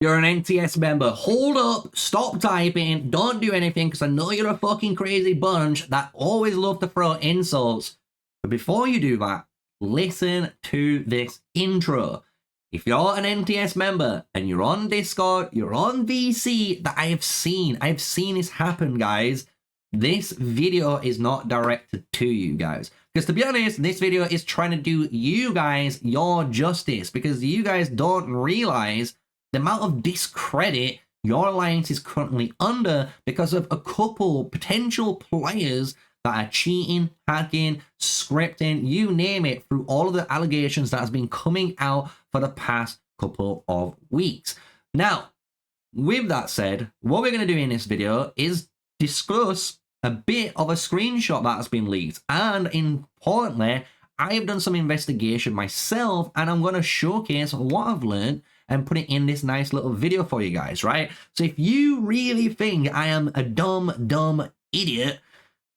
You're an NTS member. Hold up, stop typing, don't do anything, because I know you're a fucking crazy bunch that always love to throw insults. But before you do that, listen to this intro. If you're an NTS member and you're on Discord, you're on VC, that I've seen this happen, guys. This video is not directed to you guys. Because to be honest, this video is trying to do you guys your justice, because you guys don't realize the amount of discredit your alliance is currently under because of a couple potential players that are cheating, hacking, scripting, you name it, through all of the allegations that has been coming out for the past couple of weeks. Now, with that said, what we're going to do in this video is discuss a bit of a screenshot that has been leaked. And importantly, I've done some investigation myself, and I'm going to showcase what I've learned and put it in this nice little video for you guys, right? So if you really think I am a dumb idiot,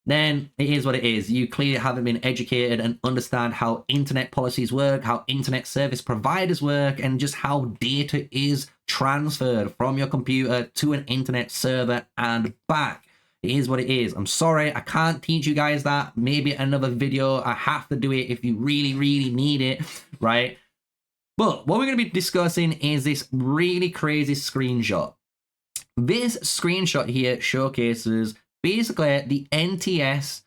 then it is what it is. You clearly haven't been educated and understand how internet policies work, how internet service providers work, and just how data is transferred from your computer to an internet server and back. It is what it is. I'm sorry, I can't teach you guys that. Maybe another video. I have to do it if you really need it, right? But what we're going to be discussing is this really crazy screenshot. This screenshot here showcases basically the NTS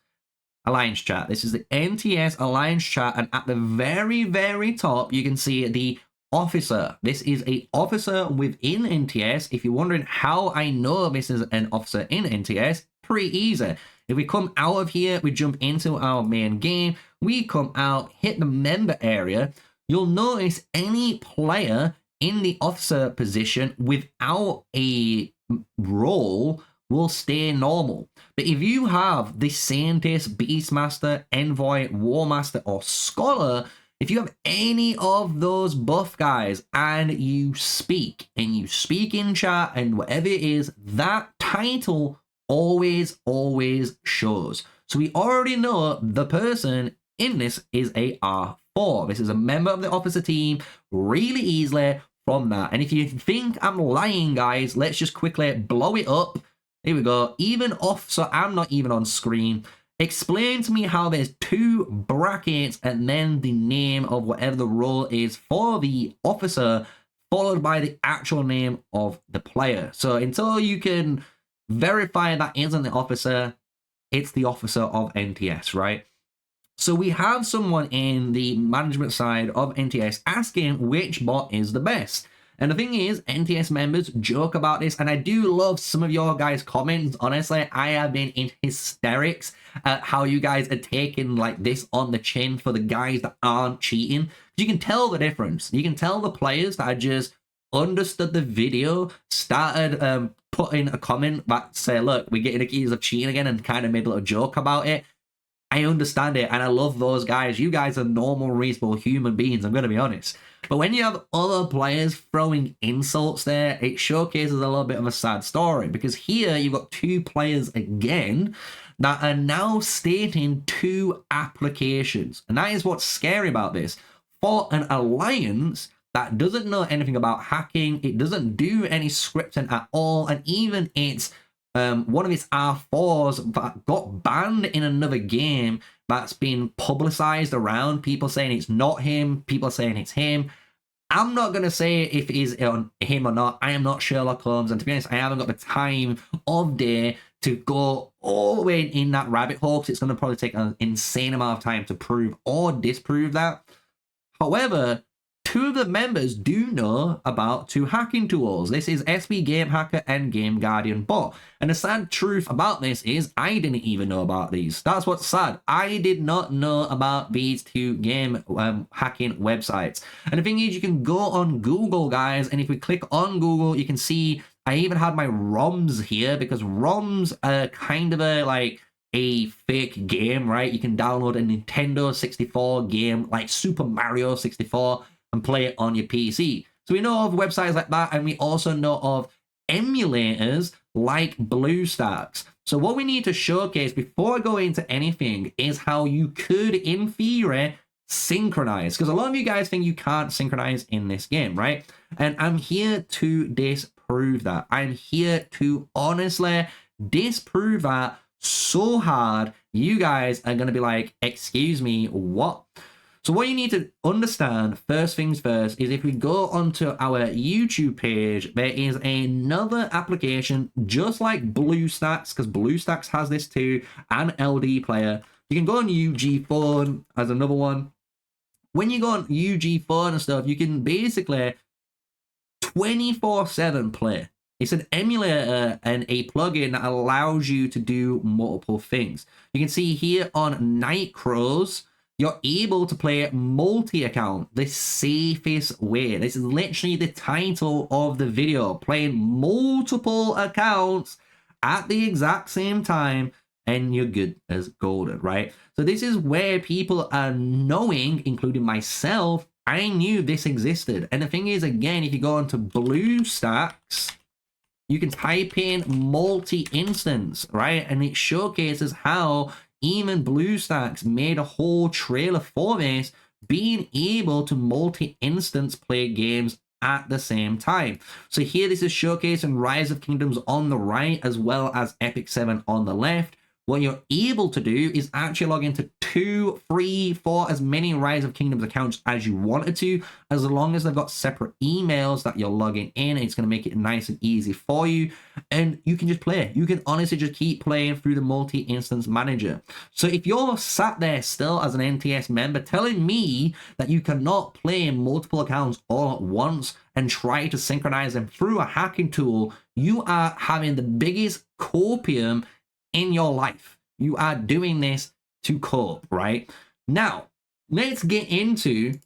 Alliance chat. This is the NTS Alliance chat, and at the very top, you can see the officer. This is an officer within NTS. If you're wondering how I know this is an officer in NTS, pretty easy. If we come out of here, we jump into our main game, we come out, hit the member area, you'll notice any player in the officer position without a role will stay normal. But if you have the Scientist, Beastmaster, Envoy, Warmaster, or Scholar, if you have any of those buff guys and you speak in chat and whatever it is, that title always shows. So we already know the person in this is a R4. This is a member of the officer team, really easily from that. And if you think I'm lying, guys, let's just quickly blow it up. Here we go. Even off, so I'm not even on screen. Explain to me how there's two brackets and then the name of whatever the role is for the officer, followed by the actual name of the player. So until you can verify that isn't the officer, it's the officer of NTS, right? So we have someone in the management side of NTS asking which bot is the best. And the thing is, NTS members joke about this, and I do love some of your guys' comments. Honestly, I have been in hysterics at how you guys are taking like this on the chin for the guys that aren't cheating. You can tell the difference. You can tell the players that are just understood the video, started putting a comment that say, look, we're getting accused of cheating again, and kind of made a little joke about it. I understand it, and I love those guys. You guys are normal, reasonable human beings, I'm going to be honest. But when you have other players throwing insults there, it showcases a little bit of a sad story, because here you've got two players again that are now stating two applications. And that is what's scary about this. For an alliance that doesn't know anything about hacking, it doesn't do any scripting at all, and even it's one of its R4s that got banned in another game that's been publicized around, people saying it's not him, people saying it's him. I'm not going to say if it is on him or not. I am not Sherlock Holmes, and to be honest, I haven't got the time of day to go all the way in that rabbit hole, because it's going to probably take an insane amount of time to prove or disprove that. However, two of the members do know about two hacking tools. This is SB Game Hacker and Game Guardian Bot. And the sad truth about this is I didn't even know about these. That's what's sad. I did not know about these two game hacking websites. And the thing is, you can go on Google, guys, and if we click on Google, you can see I even had my ROMs here, because ROMs are kind of a fake game, right? You can download a Nintendo 64 game like Super Mario 64 and play it on your PC. So we know of websites like that, and we also know of emulators like BlueStacks. So what we need to showcase before I go into anything is how you could, in theory, synchronize, because a lot of you guys think you can't synchronize in this game, right? And I'm here to disprove that. I'm here to honestly disprove that so hard you guys are going to be like, excuse me, what? So what you need to understand, first things first, is if we go onto our YouTube page, there is another application just like BlueStacks, because BlueStacks has this too, and LD Player. You can go on UG Phone as another one. When you go on UG Phone and stuff, you can basically 24/7 play. It's an emulator and a plugin that allows you to do multiple things. You can see here on Night Crows, you're able to play multi-account the safest way. This is literally the title of the video, playing multiple accounts at the exact same time, and you're good as golden, right? So this is where people are knowing, including myself, I knew this existed. And the thing is, again, if you go onto BlueStacks, you can type in multi-instance, right? And it showcases how even BlueStacks made a whole trailer for this, being able to multi-instance play games at the same time. So here this is showcasing Rise of Kingdoms on the right, as well as Epic 7 on the left. What you're able to do is actually log into 2, 3, 4, as many Rise of Kingdoms accounts as you wanted to, as long as they've got separate emails that you're logging in. It's going to make it nice and easy for you, and you can just play. You can honestly just keep playing through the multi-instance manager. So if you're sat there still as an NTS member telling me that you cannot play multiple accounts all at once and try to synchronize them through a hacking tool, you are having the biggest copium in your life. You are doing this to cope, right? Now, let's get into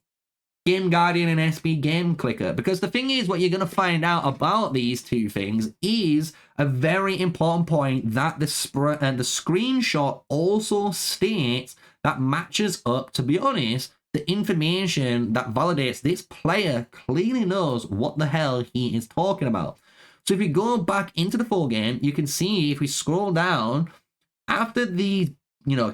Game Guardian and SB Game Clicker, because the thing is, what you're going to find out about these two things is a very important point that the screenshot also states that matches up, to be honest, the information that validates this player clearly knows what the hell he is talking about. So if we go back into the full game, you can see if we scroll down, after the,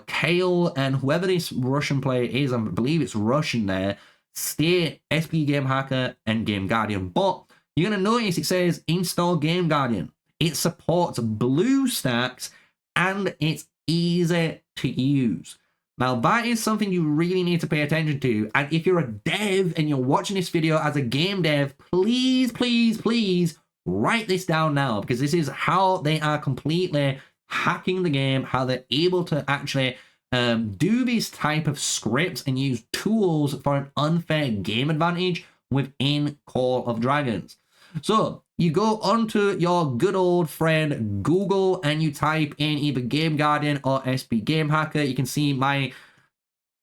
Kale and whoever this Russian player is, I believe it's Russian there, state SP Game Hacker and Game Guardian bot, you're going to notice it says install Game Guardian. It supports BlueStacks and it's easy to use. Now, that is something you really need to pay attention to. And if you're a dev and you're watching this video as a game dev, please, please, please, write this down now, because this is how they are completely hacking the game, how they're able to actually do these type of scripts and use tools for an unfair game advantage within Call of Dragons. So you go onto your good old friend Google and you type in either Game Guardian or SB Game Hacker. You can see my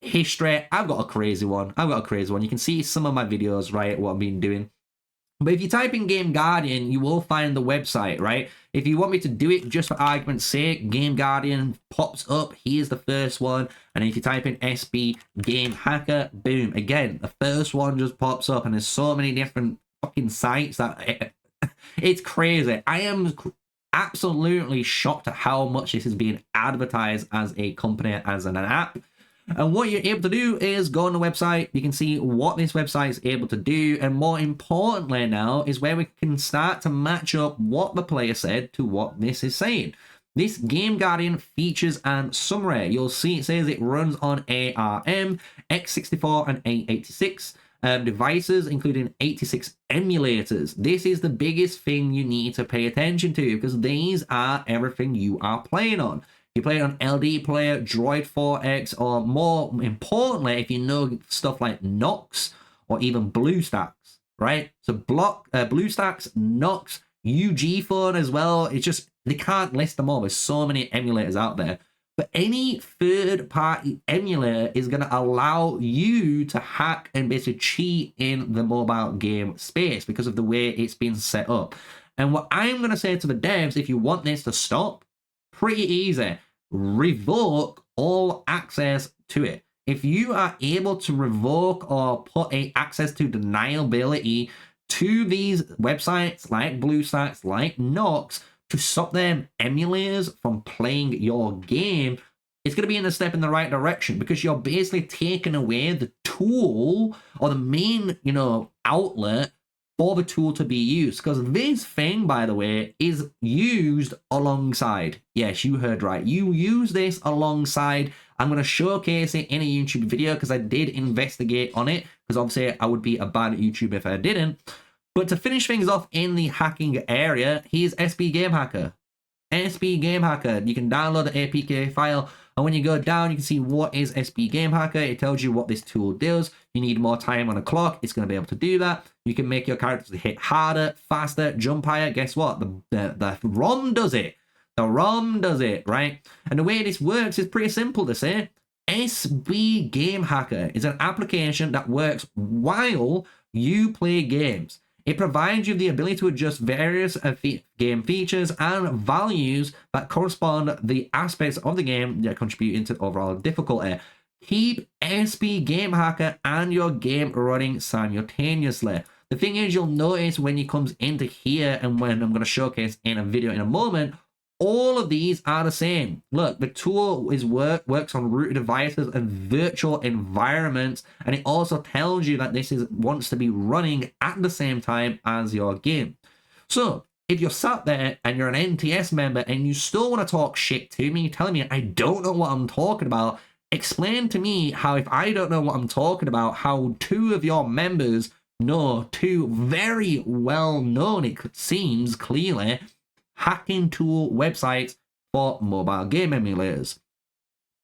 history. I've got a crazy one. You can see some of my videos, right, what I've been doing. But if you type in Game Guardian, you will find the website, right? If you want me to do it just for argument's sake, Game Guardian pops up. Here's the first one. And if you type in SB Game Hacker, boom. Again, the first one just pops up. And there's so many different fucking sites that it's crazy. I am absolutely shocked at how much this is being advertised as a company, as an app. And what you're able to do is go on the website. You can see what this website is able to do. And more importantly now is where we can start to match up what the player said to what this is saying. This Game Guardian features and summary. You'll see it says it runs on ARM, x64 and x86 devices, including 86 emulators. This is the biggest thing you need to pay attention to, because these are everything you are playing on. You play it on LD Player, Droid 4X, or more importantly, if you know stuff like Nox or even BlueStacks, right? So BlueStacks, Nox, UG Phone as well. It's just, they can't list them all. There's so many emulators out there. But any third-party emulator is going to allow you to hack and basically cheat in the mobile game space because of the way it's been set up. And what I'm going to say to the devs, if you want this to stop, pretty easy. Revoke all access to it. If you are able to revoke or put a access to deniability to these websites like BlueStacks, like Nox, to stop them emulators from playing your game, it's going to be in a step in the right direction, because you're basically taking away the tool or the main, outlet for the tool to be used. Because this thing, by the way, is used alongside. Yes, you heard right. You use this alongside. I'm going to showcase it in a YouTube video because I did investigate on it, because obviously I would be a bad YouTuber if I didn't. But to finish things off in the hacking area, here's SB Game Hacker. SB Game Hacker. You can download the APK file, and when you go down, you can see what is SB Game Hacker. It tells you what this tool does. You need more time on a clock, it's going to be able to do that. You can make your characters hit harder, faster, jump higher. Guess what? The ROM does it. The ROM does it, right? And the way this works is pretty simple to say. SB Game Hacker is an application that works while you play games. It provides you the ability to adjust various game features and values that correspond the aspects of the game that contribute into overall difficulty. Keep SB Game Hacker and your game running simultaneously. The thing is, you'll notice when it comes into here, and when I'm going to showcase in a video in a moment, all of these are the same. Look, the tool works on rooted devices and virtual environments, and it also tells you that this wants to be running at the same time as your game. So if you're sat there and you're an NTS member and you still want to talk shit to me, telling me I don't know what I'm talking about, explain to me how, if I don't know what I'm talking about, how two of your members know two very well known, it seems clearly, hacking tool websites for mobile game emulators.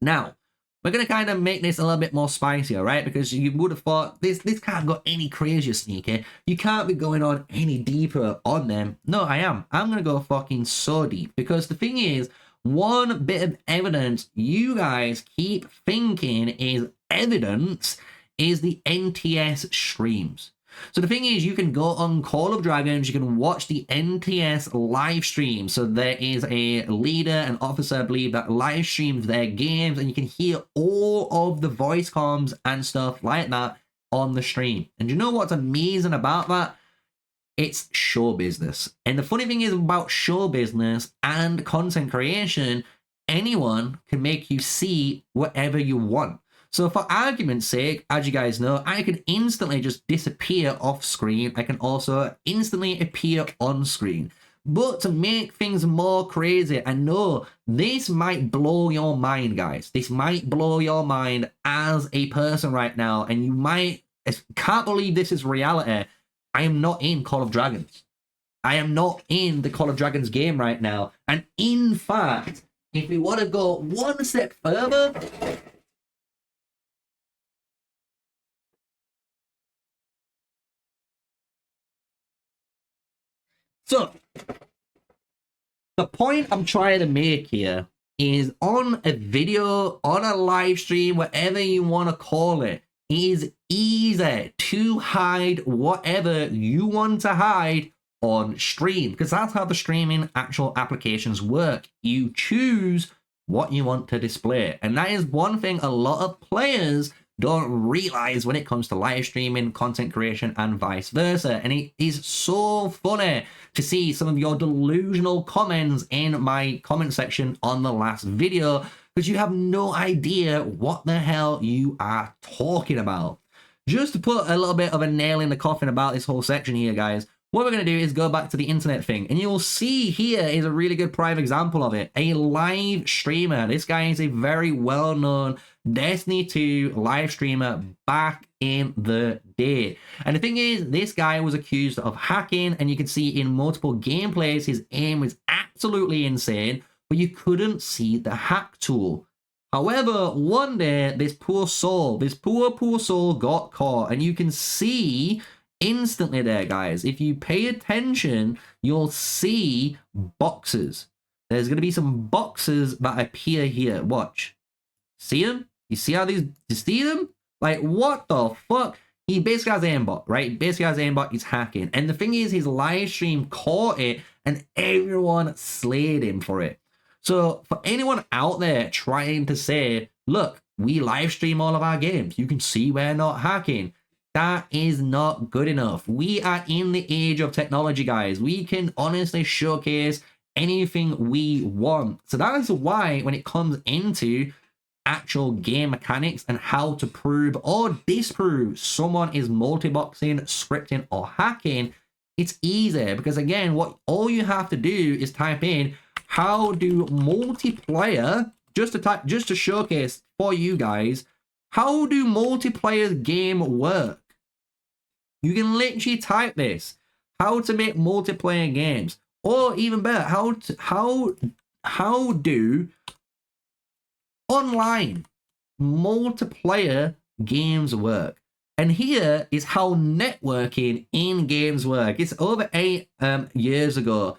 Now, we're going to kind of make this a little bit more spicier, right? Because you would have thought this can't go any crazier, Sneaky. You can't be going on any deeper on them. No, I am. I'm going to go fucking so deep, because the thing is, one bit of evidence you guys keep thinking is evidence is the NTS streams. So the thing is, you can go on Call of Dragons, you can watch the NTS live stream. So there is a leader, an officer, I believe, that live streams their games, and you can hear all of the voice comms and stuff like that on the stream. And you know what's amazing about that? It's show business. And the funny thing is about show business and content creation, anyone can make you see whatever you want. So for argument's sake, as you guys know, I can instantly just disappear off screen. I can also instantly appear on screen. But to make things more crazy, I know this might blow your mind, guys. This might blow your mind as a person right now. And you might, can't believe this is reality. I am not in Call of Dragons. I am not in the Call of Dragons game right now. And in fact, if we want to go one step further, so, the point I'm trying to make here is, on a video, on a live stream, whatever you want to call it, it is easy to hide whatever you want to hide on stream, because that's how the streaming actual applications work. You choose what you want to display, and that is one thing a lot of players don't realize when it comes to live streaming, content creation, and vice versa. And it is so funny to see some of your delusional comments in my comment section on the last video, because you have no idea what the hell you are talking about. Just to put a little bit of a nail in the coffin about this whole section here, guys, what we're going to do is go back to the internet thing, and you'll see here is a really good prime example of it. A live streamer. This guy is a very well-known Destiny 2 live streamer back in the day. And the thing is, this guy was accused of hacking, and you can see in multiple gameplays his aim was absolutely insane, but you couldn't see the hack tool. However, one day, this poor soul got caught, and you can see instantly there, guys, if you pay attention, you'll see boxes. There's going to be some boxes that appear here. Watch. See them? You see how these, you see them? Like, what the fuck? He basically has aimbot, right? Basically has aimbot, he's hacking. And the thing is, his live stream caught it, and everyone slayed him for it. So for anyone out there trying to say, look, we live stream all of our games, you can see we're not hacking, that is not good enough. We are in the age of technology, guys. We can honestly showcase anything we want. So that is why when it comes into actual game mechanics and how to prove or disprove someone is multi-boxing, scripting, or hacking, it's easier because again, all you have to do is type in how do multiplayer, just to showcase for you guys, how do multiplayer game work? You can literally type this, how to make multiplayer games, or even better, how do online multiplayer games work. And here is how networking in games work. It's over 8 years ago.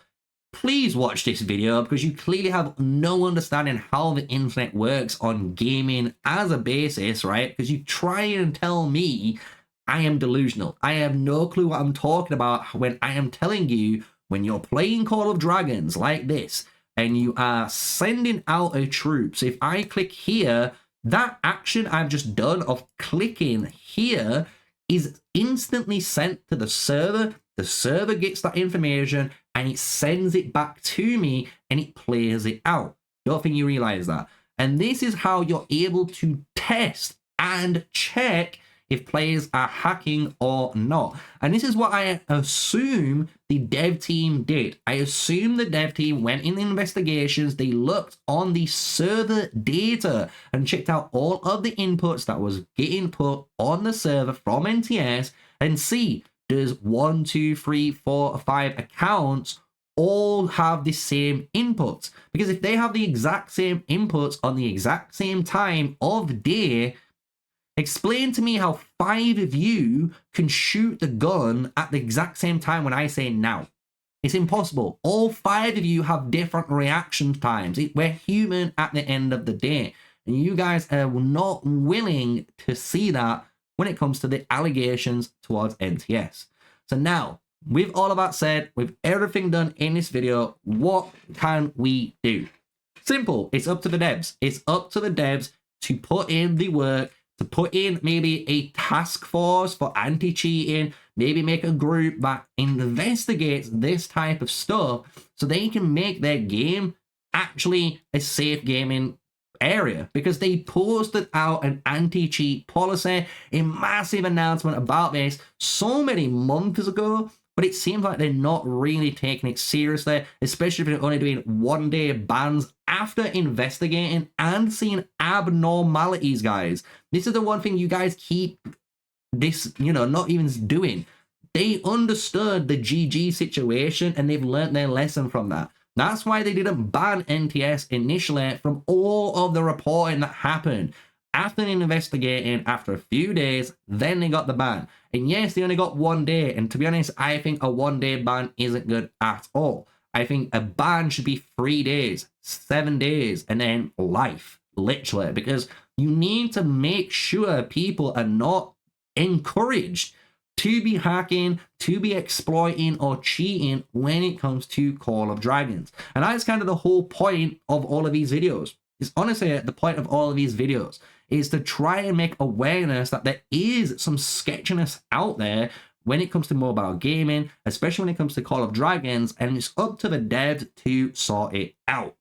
Please watch this video because you clearly have no understanding how the internet works on gaming as a basis, right? Because you try and tell me I am delusional. I have no clue what I'm talking about when I am telling you when you're playing Call of Dragons like this and you are sending out a troop. So if I click here, that action I've just done of clicking here is instantly sent to the server. The server gets that information and it sends it back to me and it plays it out. Don't think you realize that. And this is how you're able to test and check if players are hacking or not. And this is what I assume the dev team did. I assume the dev team went in the investigations, they looked on the server data and checked out all of the inputs that was getting put on the server from NTS and see, does 1, 2, 3, 4, 5 accounts all have the same inputs? Because if they have the exact same inputs on the exact same time of day, explain to me how 5 of you can shoot the gun at the exact same time when I say now. It's impossible. All 5 of you have different reaction times. We're human at the end of the day. And you guys are not willing to see that when it comes to the allegations towards NTS. So now, with all of that said, with everything done in this video, what can we do? Simple. It's up to the devs. It's up to the devs to put in the work, to put in maybe a task force for anti-cheating, maybe make a group that investigates this type of stuff so they can make their game actually a safe gaming area, because they posted out an anti-cheat policy, a massive announcement about this so many months ago, but it seems like they're not really taking it seriously, especially if they're only doing 1-day bans after investigating and seeing abnormalities, guys. This is the one thing you guys keep this, not even doing. They understood the GG situation and they've learned their lesson from that. That's why they didn't ban NTS initially from all of the reporting that happened. After investigating, after a few days, then they got the ban. And yes, they only got 1 day. And to be honest, I think a 1-day ban isn't good at all. I think a ban should be 3 days, 7 days, and then life, literally. Because you need to make sure people are not encouraged to be hacking, to be exploiting or cheating when it comes to Call of Dragons. And that's kind of the whole point of all of these videos. It's honestly the point of all of these videos is to try and make awareness that there is some sketchiness out there when it comes to mobile gaming, especially when it comes to Call of Dragons, and it's up to the devs to sort it out.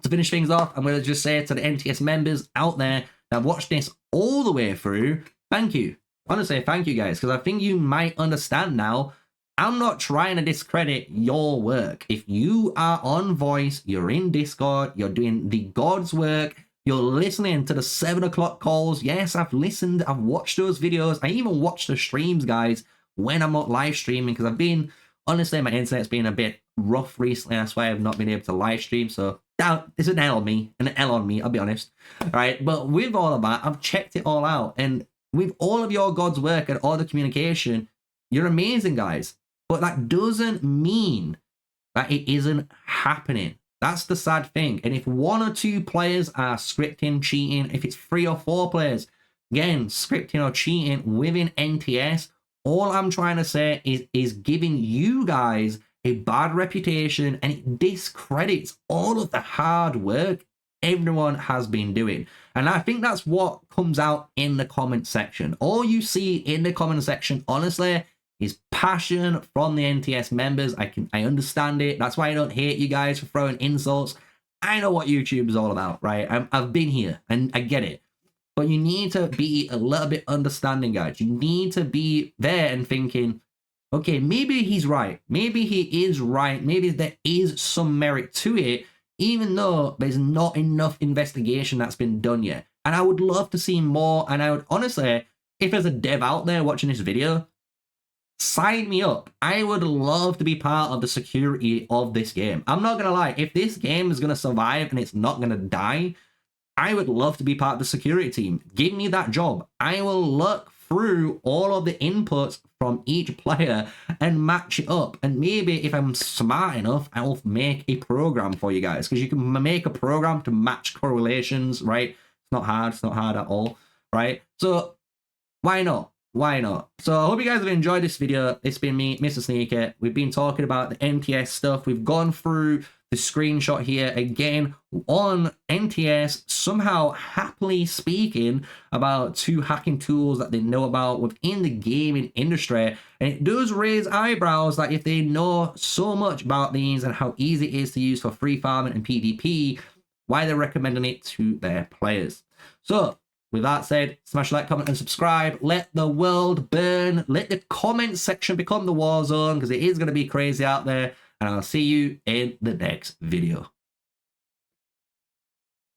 To finish things off, I'm going to just say to the NTS members out there that watched this all the way through, thank you. Honestly, thank you guys, because I think you might understand now. I'm not trying to discredit your work. If you are on voice, you're in Discord, you're doing the God's work, you're listening to the 7 o'clock calls. Yes, I've listened, I've watched those videos. I even watch the streams, guys, when I'm not live streaming, because honestly, my internet's been a bit rough recently. That's why I've not been able to live stream. So it's an L on me, I'll be honest. All right, but with all of that, I've checked it all out. And with all of your God's work and all the communication, you're amazing, guys. But that doesn't mean that it isn't happening. That's the sad thing. And if 1 or 2 players are scripting, cheating, if it's 3 or 4 players, again, scripting or cheating within NTS, all I'm trying to say is giving you guys a bad reputation, and it discredits all of the hard work everyone has been doing. And I think that's what comes out in the comment section. All you see in the comment section, honestly, is passion from the NTS members. I understand it. That's why I don't hate you guys for throwing insults. I know what YouTube is all about, right? I've been here and I get it. But you need to be a little bit understanding, guys. You need to be there and thinking, okay, maybe he's right. Maybe he is right. Maybe there is some merit to it, even though there's not enough investigation that's been done yet. And I would love to see more. And I would honestly, if there's a dev out there watching this video, sign me up. I would love to be part of the security of this game. I'm not going to lie. If this game is going to survive and it's not going to die, I would love to be part of the security team. Give me that job. I will look through all of the inputs from each player and match it up. And maybe if I'm smart enough, I'll make a program for you guys. Because you can make a program to match correlations, right? It's not hard. It's not hard at all, right? So why not? Why not? So I hope you guys have enjoyed this video. It's been me, MrSneakyy. We've been talking about the NTS stuff. We've gone through the screenshot here again on NTS, somehow happily speaking about 2 hacking tools that they know about within the gaming industry. And it does raise eyebrows that if they know so much about these and how easy it is to use for free farming and PvP, why they're recommending it to their players. So with that said, smash like, comment, and subscribe. Let the world burn. Let the comment section become the war zone, because it is going to be crazy out there. And I'll see you in the next video.